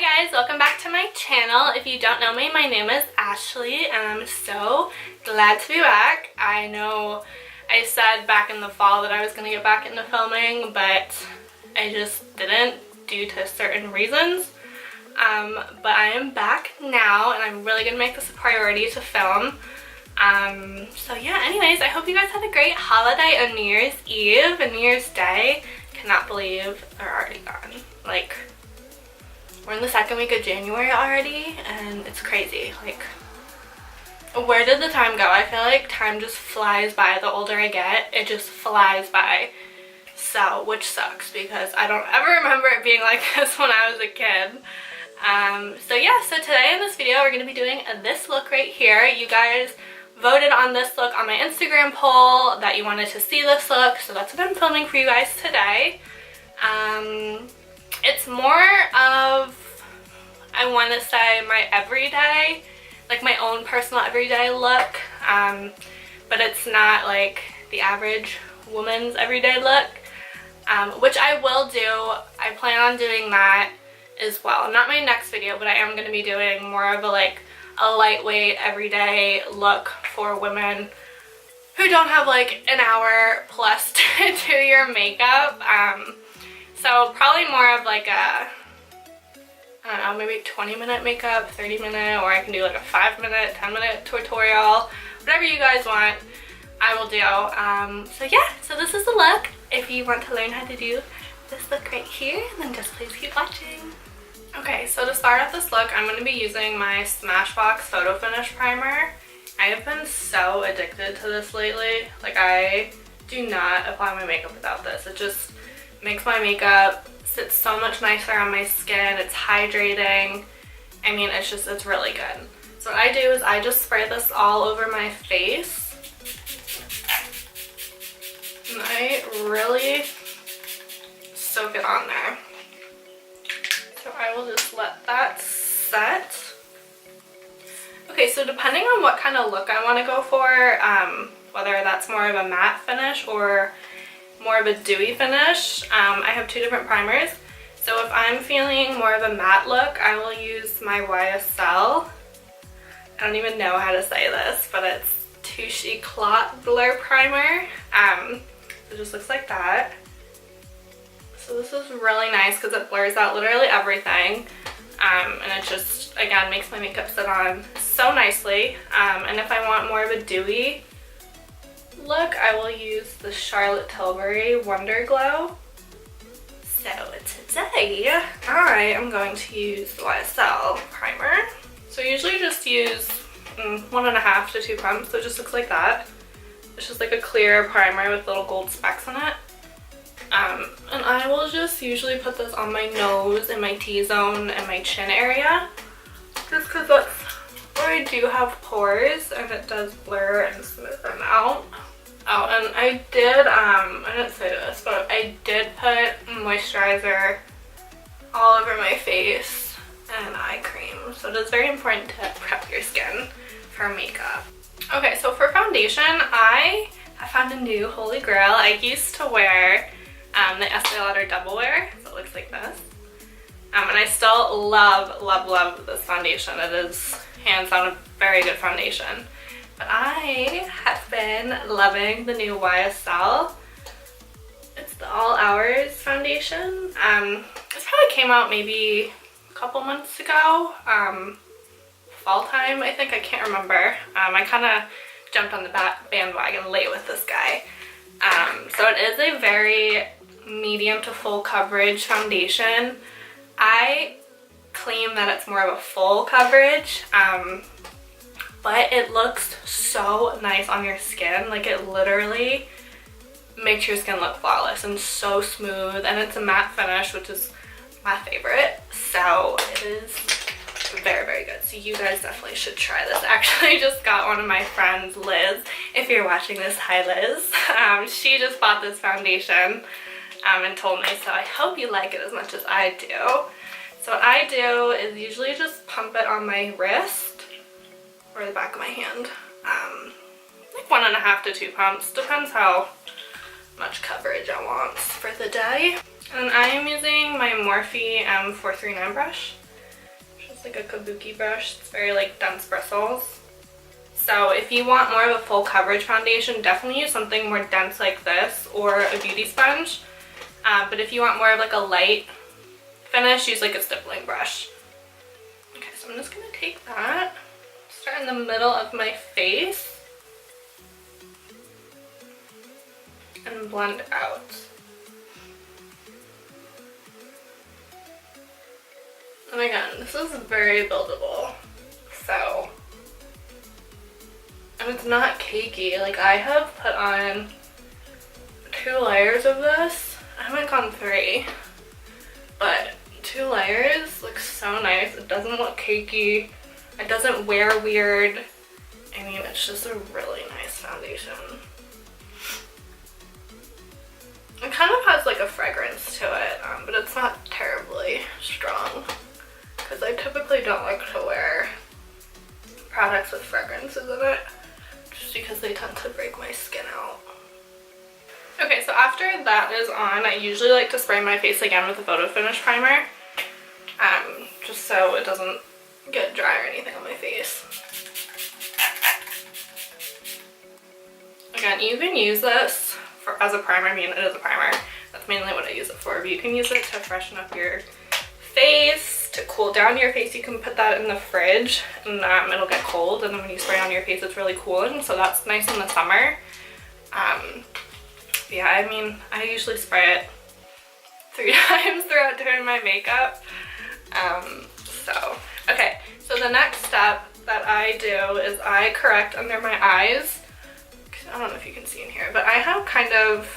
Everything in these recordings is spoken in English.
Hi guys, welcome back to my channel. If you don't know me, my name is Ashley and I'm so glad to be back. I know I said back in the fall that I was going to get back into filming, but I just didn't due to certain reasons. But I am back now and I'm really going to make this a priority to film. So yeah, anyways, I hope you guys had a great holiday on New Year's Eve and New Year's Day. Cannot believe they're already gone. Like, we're in the second week of January already and it's crazy. Like, where did the time go? I feel like time just flies by the older I get. It just flies by. So, which sucks because I don't ever remember it being like this when I was a kid. So yeah, so today in this video we're going to be doing this look right here. You guys voted on this look on my Instagram poll that you wanted to see this look, so that's what I'm filming for you guys today. It's more of, I want to say, my everyday, like my own personal everyday look, but it's not like the average woman's everyday look, which I will do. I plan on doing that as well. Not my next video, but I am going to be doing more of a lightweight everyday look for women who don't have like an hour plus to do your makeup. So probably more of like a, I don't know, maybe 20-minute makeup, 30-minute, or I can do like a 5-minute, 10-minute tutorial. Whatever you guys want, I will do. So yeah, so this is the look. If you want to learn how to do this look right here, then just please keep watching. Okay, so to start off this look, I'm going to be using my Smashbox Photo Finish Primer. I have been so addicted to this lately. Like, I do not apply my makeup without this. It just makes my makeup sit so much nicer on my skin. It's hydrating. I mean, it's really good. So what I do is I just spray this all over my face. And I really soak it on there. So I will just let that set. Okay, so depending on what kind of look I want to go for, whether that's more of a matte finish or more of a dewy finish, I have two different primers. So if I'm feeling more of a matte look, I will use my YSL. I don't even know how to say this, but it's Touche Eclat Blur Primer. It just looks like that. So this is really nice because it blurs out literally everything. And it just, again, makes my makeup sit on so nicely. And if I want more of a dewy look, I will use the Charlotte Tilbury Wonder Glow. So today, I am going to use the YSL primer. So I usually just use 1.5 to 2 pumps, so it just looks like that. It's just like a clear primer with little gold specks in it. And I will just usually put this on my nose and my T-zone and my chin area, just because that's where I do have pores and it does blur and smooth them out. Oh, and I didn't say this, but I did put moisturizer all over my face and eye cream. So it is very important to prep your skin for makeup. Okay, so for foundation, I have found a new holy grail. I used to wear the Estee Lauder Double Wear, so it looks like this. And I still love this foundation. It is hands down a very good foundation. But I have been loving the new YSL. It's the All Hours foundation. This probably came out maybe a couple months ago. Fall time, I think. I can't remember. I kind of jumped on the bandwagon late with this guy. So it is a very medium to full coverage foundation. I claim that it's more of a full coverage. But it looks so nice on your skin. Like, it literally makes your skin look flawless and so smooth, and it's a matte finish, which is my favorite. So it is very good. So you guys definitely should try this. Actually, I just got one of my friends, Liz. If you're watching this, hi Liz. She just bought this foundation and told me, so I hope you like it as much as I do. So what I do is usually just pump it on my wrist or the back of my hand. Like 1.5 to 2 pumps, depends how much coverage I want for the day. And I am using my Morphe M439 brush. It's like a kabuki brush. It's very like dense bristles. So if you want more of a full coverage foundation, definitely use something more dense like this or a beauty sponge. But if you want more of like a light finish, use like a stippling brush. Okay, so I'm just gonna take that, start in the middle of my face, and blend out. And again, this is very buildable, so, and it's not cakey. Like, I have put on 2 layers of this. I haven't gone 3, but 2 layers looks so nice. It doesn't look cakey. It doesn't wear weird. I mean, it's just a really nice foundation. It kind of has like a fragrance to it, but it's not terribly strong. Because I typically don't like to wear products with fragrances in it, just because they tend to break my skin out. Okay, so after that is on, I usually like to spray my face again with a photo finish primer, just so it doesn't get dry or anything on my face. Again, you can use this as a primer. I mean, it is a primer. That's mainly what I use it for, but you can use it to freshen up your face, to cool down your face. You can put that in the fridge and it'll get cold, and then when you spray on your face it's really cooling, so that's nice in the summer. Yeah, I mean, I usually spray it 3 times throughout doing my makeup. Okay, so the next step that I do is I correct under my eyes. I don't know if you can see in here, but I have kind of,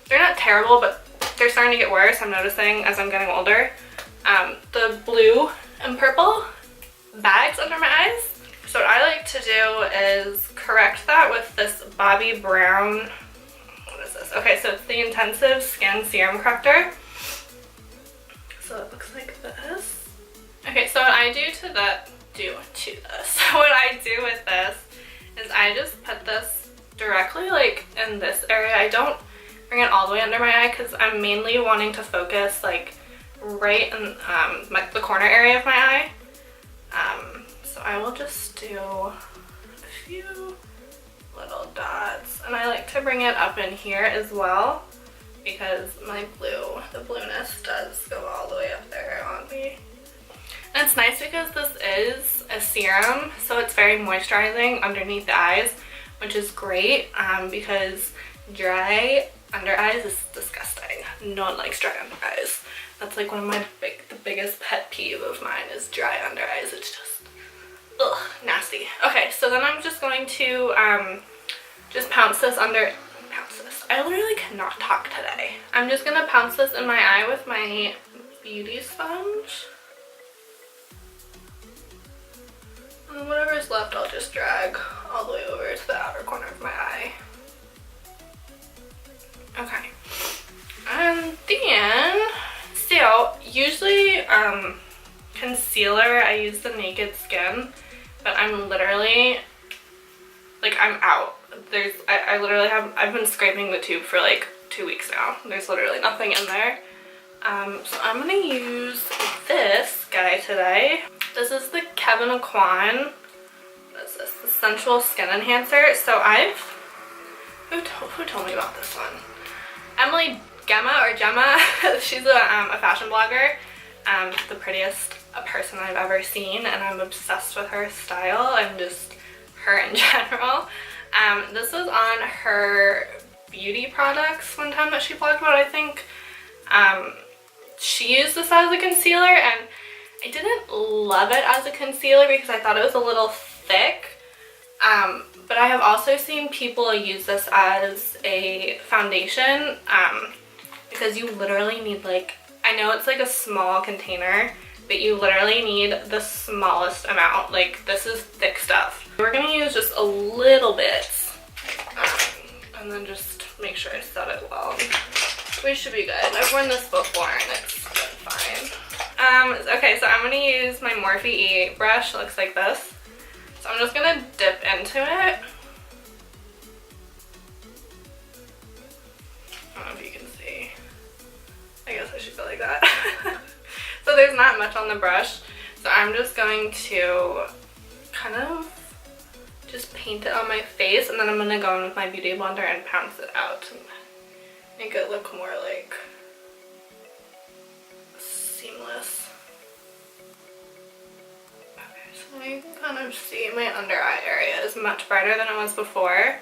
they're not terrible, but they're starting to get worse, I'm noticing, as I'm getting older. The blue and purple bags under my eyes. So what I like to do is correct that with this Bobbi Brown, what is this? Okay, so it's the Intensive Skin Serum Corrector. So it looks like this. Okay, so what I do to this, what I do with this is I just put this directly like in this area. I don't bring it all the way under my eye because I'm mainly wanting to focus like right in the corner area of my eye. So I will just do a few little dots, and I like to bring it up in here as well because the blueness does go all the way up there on me. And it's nice because this is a serum, so it's very moisturizing underneath the eyes, which is great because dry under eyes is disgusting. No one likes dry under eyes. That's like one of my the biggest pet peeve of mine is dry under eyes. It's just, ugh, nasty. Okay, so then I'm just going to just pounce this under, I literally cannot talk today. I'm just gonna pounce this in my eye with my beauty sponge. And whatever's left I'll just drag all the way over to the outer corner of my eye. Okay. And then, so usually concealer, I use the Naked Skin, but I'm literally, like, I'm out. I literally I've been scraping the tube for like 2 weeks now. There's literally nothing in there. So I'm gonna use this guy today. This is the Kevyn Aucoin. What is this? The Sensual Skin Enhancer. So who told me about this one? Emily Gemma, she's a fashion blogger. The prettiest person I've ever seen, and I'm obsessed with her style and just her in general. This was on her beauty products one time that she blogged about, I think. She used this as a concealer, and I didn't love it as a concealer because I thought it was a little thick. But I have also seen people use this as a foundation because you literally need, like, I know it's like a small container, but you literally need the smallest amount. Like, this is thick stuff. We're gonna use just a little bit and then just make sure I set it well. We should be good. I've worn this before and it's been fine. Okay, so I'm gonna use my Morphe E8 brush. It looks like this. So I'm just gonna dip into it. I don't know if you can see. I guess I should go like that. So there's not much on the brush. So So I'm just going to kind of just paint it on my face, and then I'm going to go in with my beauty blender and pounce it out to make it look more like seamless. Okay, so you can kind of see my under eye area is much brighter than it was before.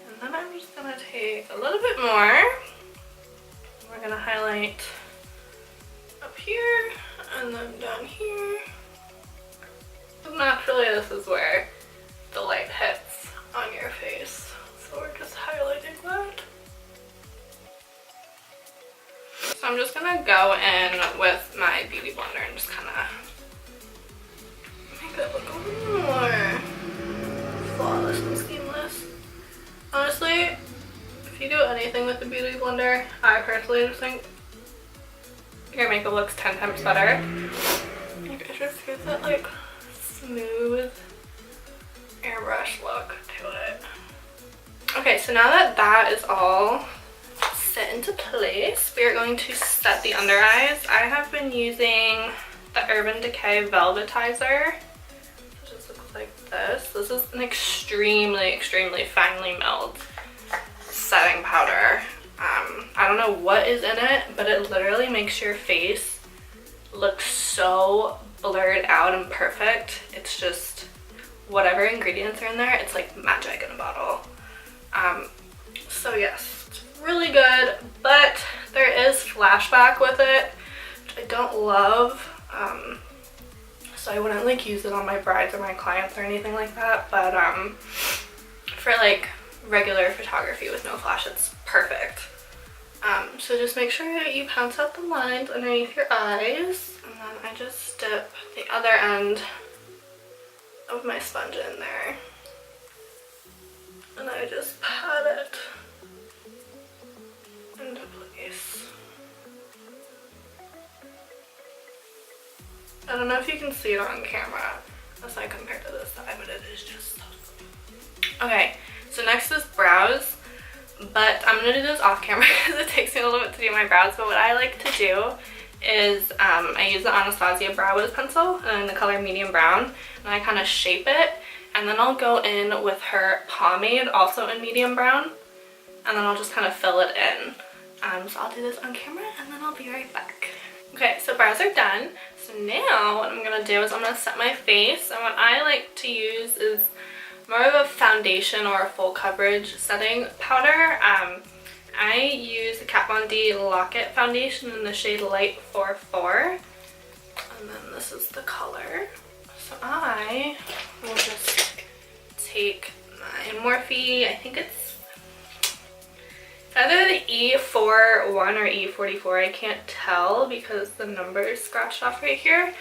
And then I'm just going to take a little bit more. We're going to highlight up here and then down here. Naturally, this is where the light hits on your face, so we're just highlighting that. So I'm just gonna go in with my beauty blender and just kind of make it look a little more flawless and seamless. Honestly, if you do anything with the beauty blender, I personally just think your makeup looks 10 times better. You guys just get that like smooth airbrush look to it. Okay, so now that that is all set into place, we are going to set the under eyes. I have been using the Urban Decay Velvetizer. It just looks like this. This is an extremely finely milled setting powder. I don't know what is in it, but it literally makes your face look so blurred out and perfect. It's just whatever ingredients are in there, it's like magic in a bottle. So yes, it's really good, but there is flashback with it, which I don't love. So I wouldn't like use it on my brides or my clients or anything like that, but for like regular photography with no flash, it's perfect. So just make sure that you pounce out the lines underneath your eyes, and then I just dip the other end of my sponge in there, and I just pat it into place. I don't know if you can see it on camera as I compare to this side, but it is just so sweet. Okay, so next is brows. But I'm going to do this off camera because it takes me a little bit to do my brows. But what I like to do is I use the Anastasia Brow Wiz pencil in the color medium brown. And I kind of shape it. And then I'll go in with her pomade, also in medium brown. And then I'll just kind of fill it in. So I'll do this on camera and then I'll be right back. Okay, so brows are done. So now what I'm going to do is I'm going to set my face. And what I like to use is more of a foundation or a full coverage setting powder. I use the Kat Von D Lock-It foundation in the shade Light 44, and then this is the color. So I will just take my Morphe, I think it's either the E41 or E44, I can't tell because the number is scratched off right here.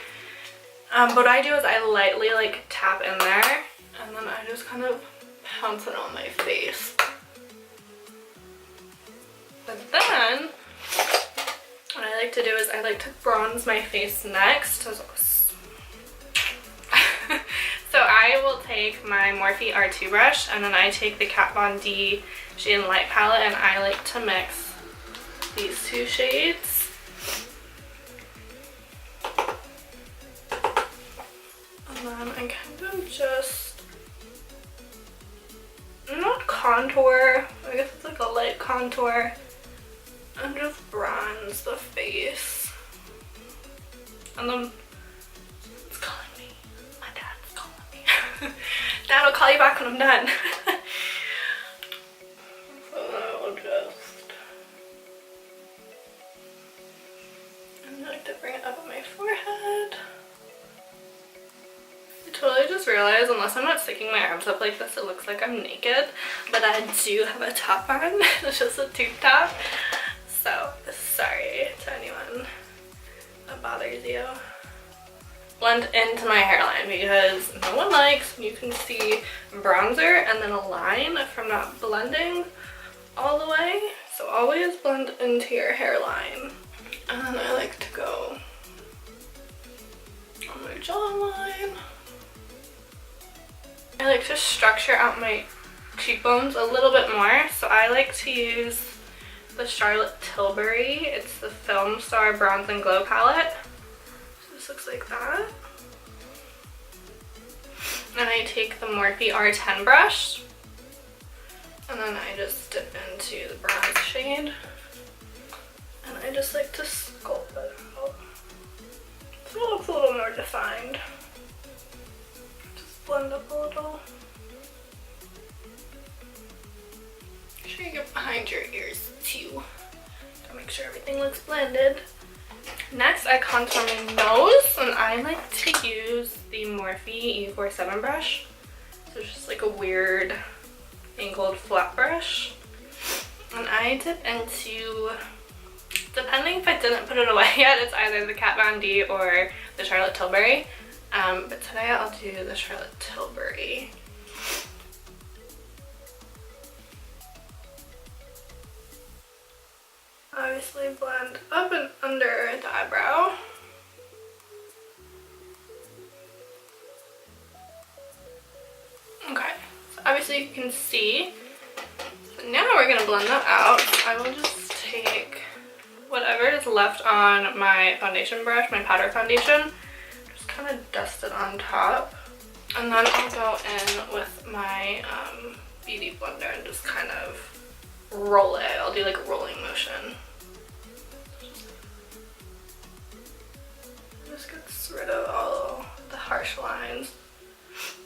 But what I do is I lightly like tap in there, and then I just kind of pounce it on my face. But then, what I like to do is I like to bronze my face next. So I will take my Morphe R2 brush, and then I take the Kat Von D Shade and Light palette, and I like to mix these two shades. And then I kind of just not contour, I guess it's like a light contour, and just bronze the face. And then it's calling me. My dad's calling me. Dad, I'll call you back when I'm done. So I'll just, I like to bring it up on my forehead. I totally just realized, unless I'm not sticking my arms up like this, it looks like I'm naked, but I do have a top on. It's just a tube top, so sorry to anyone that bothers you. Blend into my hairline because no one likes when you can see bronzer and then a line from not blending all the way, so always blend into your hairline. And then I like to go on my jawline. I like to structure out my cheekbones a little bit more, so I like to use the Charlotte Tilbury. It's the Film Star Bronze and Glow palette. So this looks like that. And I take the Morphe R10 brush, and then I just dip into the bronze shade, and I just like to sculpt it out so it looks a little more defined. Just blend up a little. Make sure you get behind your ears too, to make sure everything looks blended. Next, I contour my nose, and I like to use the Morphe E47 brush. So it's just like a weird angled flat brush. And I dip into, depending if I didn't put it away yet, it's either the Kat Von D or the Charlotte Tilbury. But today I'll do the Charlotte Tilbury. Obviously blend up and under the eyebrow. Okay, so obviously you can see. So now we're gonna blend that out. I will just take whatever is left on my foundation brush, my powder foundation, just kind of dust it on top. And then I'll go in with my beauty blender and just kind of roll it. I'll do like a rolling motion. Just gets rid of all the harsh lines,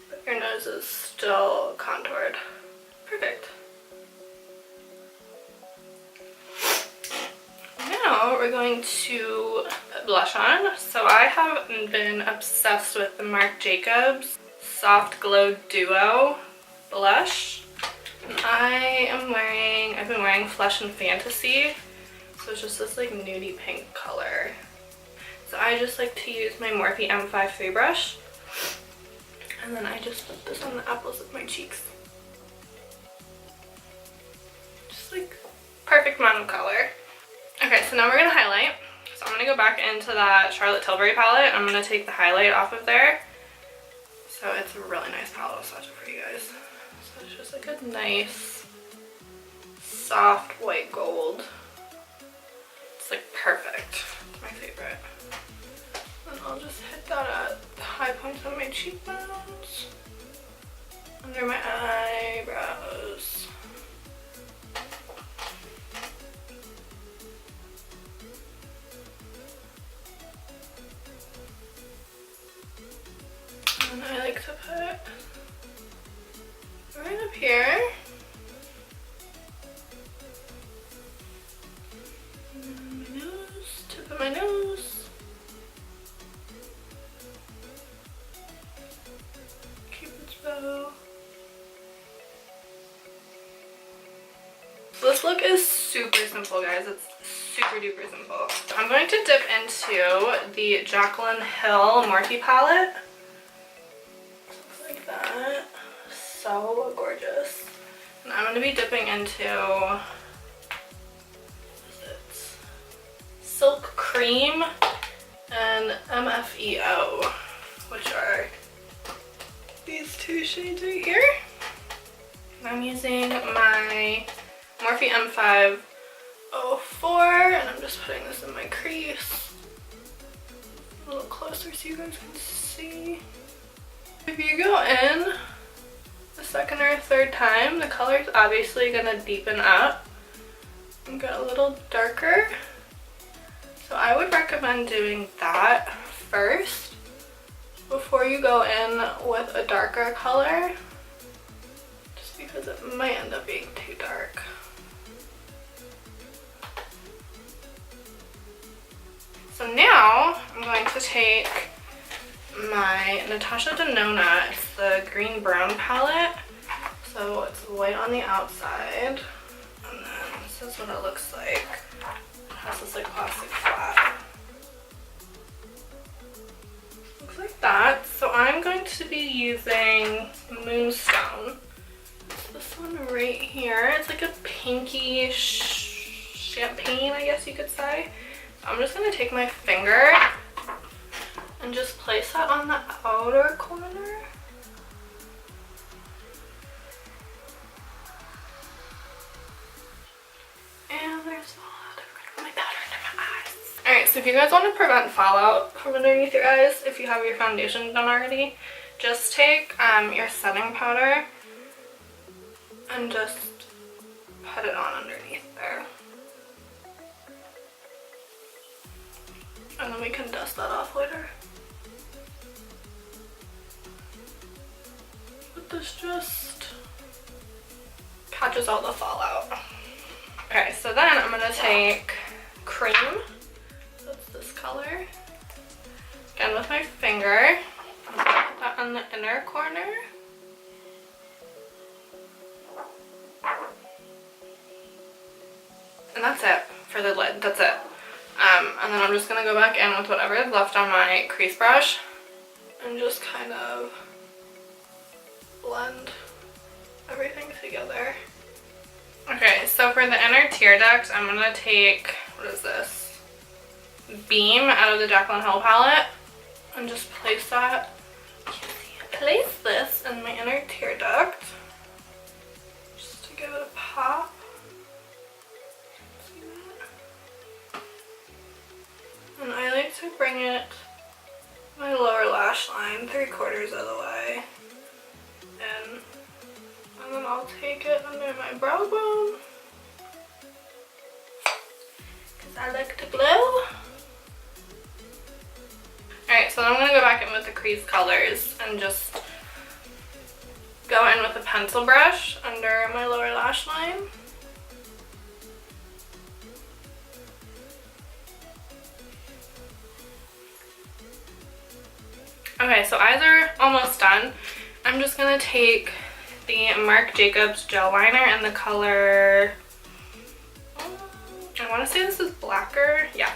but your nose is still contoured. Perfect. Now we're going to put blush on. So I have been obsessed with the Marc Jacobs Soft Glow Duo blush. And I've been wearing Flesh and Fantasy, so it's just this like nudie pink color. So I just like to use my Morphe M53 brush, and then I just put this on the apples of my cheeks. Just like perfect amount of color. Okay, so now we're gonna highlight. So I'm gonna go back into that Charlotte Tilbury palette. I'm gonna take the highlight off of there. So it's a really nice palette. I'll swatch it for you guys. So it's just like a nice, soft white gold. It's like perfect. It's my favorite. And I'll just hit that at the high points of my cheekbones, under my eyebrows. And I like to put right up here. And my nose, tip of my nose. Cupid's bow. So this look is super simple, guys. It's super duper simple. I'm going to dip into the Jaclyn Hill Morphe palette. Like that. So gorgeous. And I'm going to be dipping into, what is it? Silk Cream and MFEO, which are these two shades right here. And I'm using my Morphe M504, and I'm just putting this in my crease a little closer so you guys can see. If you go in the second or third time, the color is obviously going to deepen up and get a little darker. So I would recommend doing that first before you go in with a darker color, just because it might end up being too dark. So now I'm going to take my Natasha Denona. It's the green brown palette, so it's white on the outside, and then this is what it looks like. It has this like plastic flap. Looks like that. So I'm going to be using Moonstone. It's this one right here. It's like a pinky champagne, I guess you could say. So I'm just going to take my finger and just place that on the outer corner. And there's all of my powder under my eyes. Alright, so if you guys want to prevent fallout from underneath your eyes, if you have your foundation done already, just take your setting powder and just put it on underneath there. And then we can dust that off later. But this just catches all the fallout. Okay, so then I'm gonna take cream. That's this color. Again with my finger. I'm gonna put that on the inner corner. And that's it for the lid. That's it. And then I'm just gonna go back in with whatever is left on my crease brush and just kind of blend everything together. Okay, so for the inner tear duct, I'm gonna take, what is this? Beam out of the Jaclyn Hill palette and just place that. Place this in my inner tear duct just to give it a pop. See that? And I like to bring it my lower lash line 3/4 of the way in. And then I'll take it under my brow bone because I like to glow. Alright, so then I'm going to go back in with the crease colors and just go in with a pencil brush under my lower lash line. Okay, so eyes are almost done. I'm just going to take the Marc Jacobs gel liner in the color, I want to say this is Blacquer, yeah.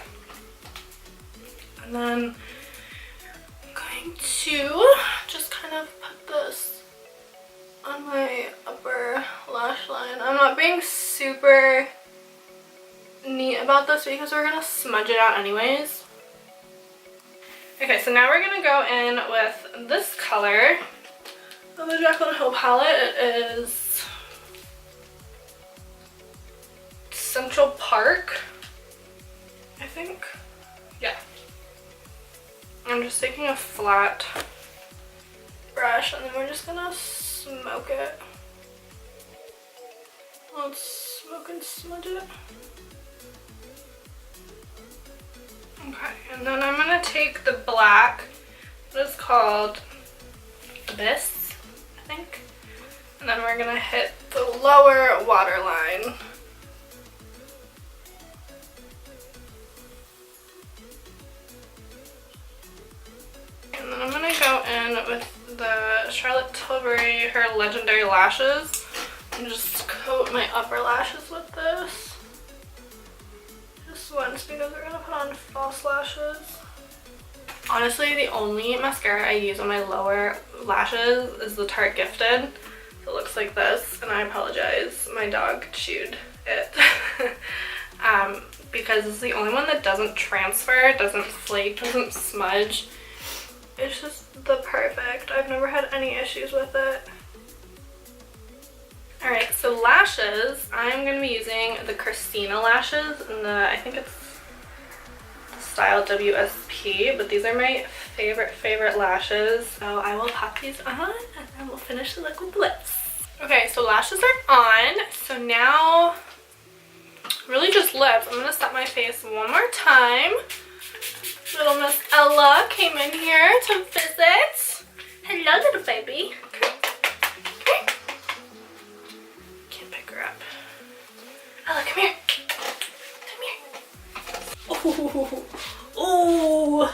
And then I'm going to just kind of put this on my upper lash line. I'm not being super neat about this because we're going to smudge it out anyways. Okay, so now we're going to go in with this color of the Jaclyn Hill palette. It is Central Park, I think. Yeah. I'm just taking a flat brush and then we're just gonna smoke it. Let's smoke and smudge it. Okay, and then I'm gonna take the black, what is called Abyss, I think. And then we're gonna hit the lower waterline. And then I'm gonna go in with the Charlotte Tilbury, her Legendary Lashes, and just coat my upper lashes with this. Just once because we're gonna put on false lashes. Honestly, the only mascara I use on my lower lashes is the Tarte Gifted. It looks like this, and I apologize, my dog chewed it. Because it's the only one that doesn't transfer, doesn't flake, doesn't smudge. It's just the perfect. I've never had any issues with it. Alright, so lashes, I'm going to be using the Christina lashes, and I think it's the style WSP, but these are my favorite lashes. So I will pop these on, and then we'll finish the look with the lips. Okay, so lashes are on, so now really just lips. I'm going to set my face one more time. Little Miss Ella came in here to visit. Hello, little baby. Okay. Okay. Can't pick her up. Ella, come here. Come here. Ooh.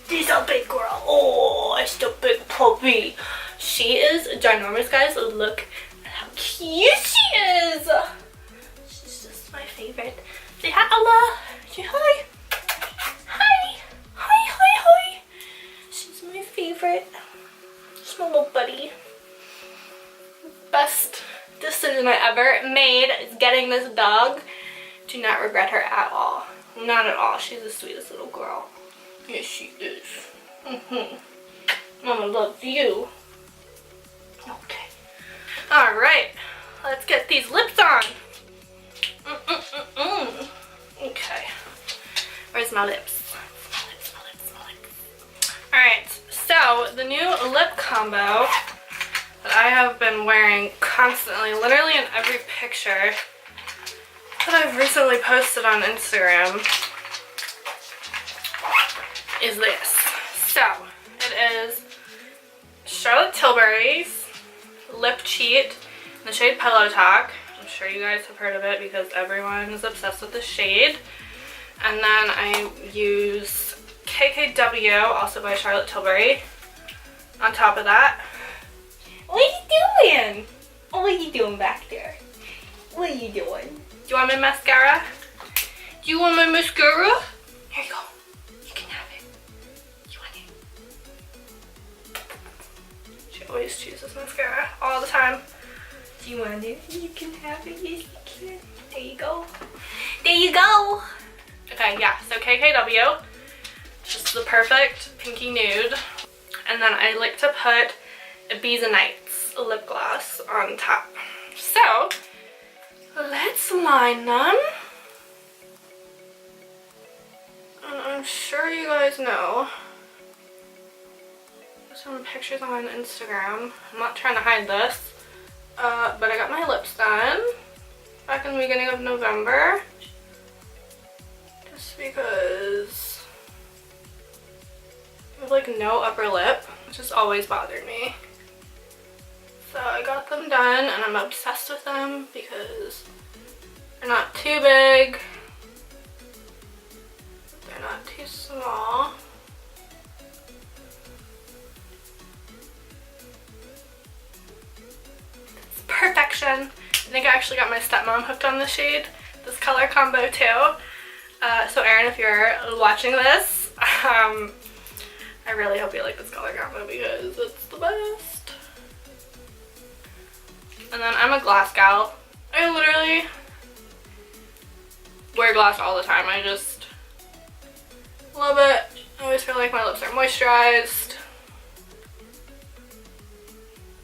She's a big girl. Oh, it's a big puppy. She is ginormous, guys. Look at how cute she is. She's just my favorite. Say hi, Ella. Say hi. Hi! Hi, hi, hi! She's my favorite. She's my little buddy. Best decision I ever made is getting this dog. Do not regret her at all. Not at all. She's the sweetest little girl. Yes, she is. Mama loves you. Okay. Alright. Let's get these lips on. Okay. Where's my lips? Alright, so So the new lip combo that I have been wearing constantly, literally in every picture that I've recently posted on Instagram, is this. So it is Charlotte Tilbury's Lip Cheat in the shade Pillowtalk. I'm sure you guys have heard of it because everyone is obsessed with the shade. And then I use KKW, also by Charlotte Tilbury, on top of that. What are you doing? Oh, what are you doing back there? What are you doing? Do you want my mascara? Do you want my mascara? Here you go. You can have it. You want it? She always chooses mascara all the time. Do you want it? You can have it. Yes, you can. There you go. There you go. Okay, yeah. So KKW, just the perfect pinky nude. And then I like to put Ibiza Nights lip gloss on top. So let's line them. And I'm sure you guys know, there's some pictures on Instagram. I'm not trying to hide this, but I got my lips done back in the beginning of November. Just because I have like no upper lip, which has always bothered me. So I got them done and I'm obsessed with them because they're not too big, they're not too small. It's perfection. I think I actually got my stepmom hooked on this shade, this color combo too. So Erin, if you're watching this, I really hope you like this color combo because it's the best. And then I'm a glass gal. I literally wear glass all the time. I just love it. I always feel like my lips are moisturized.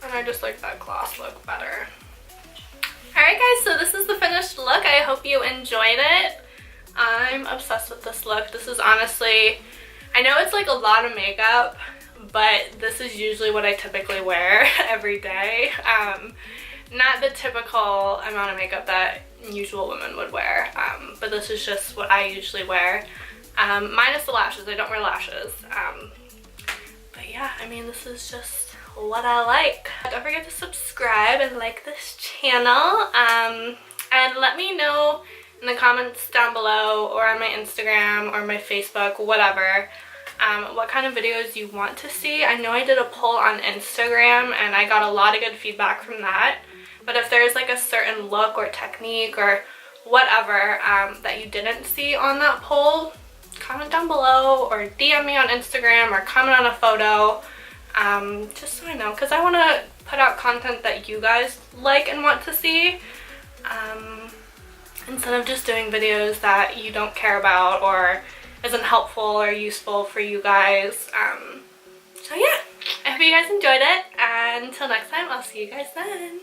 And I just like that gloss look better. Alright guys, so this is the finished look. I hope you enjoyed it. I'm obsessed with this look. This is honestly, I know it's like a lot of makeup, but this is usually what I typically wear every day. Not the typical amount of makeup that usual women would wear, but this is just what I usually wear. Minus the lashes, I don't wear lashes. But yeah, I mean, this is just what I like. Don't forget to subscribe and like this channel, and let me know in the comments down below or on my Instagram or my Facebook, whatever, what kind of videos you want to see. I know I did a poll on Instagram and I got a lot of good feedback from that, but if there's like a certain look or technique or whatever that you didn't see on that poll, comment down below or DM me on Instagram or comment on a photo, just so I know, because I want to put out content that you guys like and want to see, instead of just doing videos that you don't care about or isn't helpful or useful for you guys. So yeah, I hope you guys enjoyed it, and until next time, I'll see you guys then.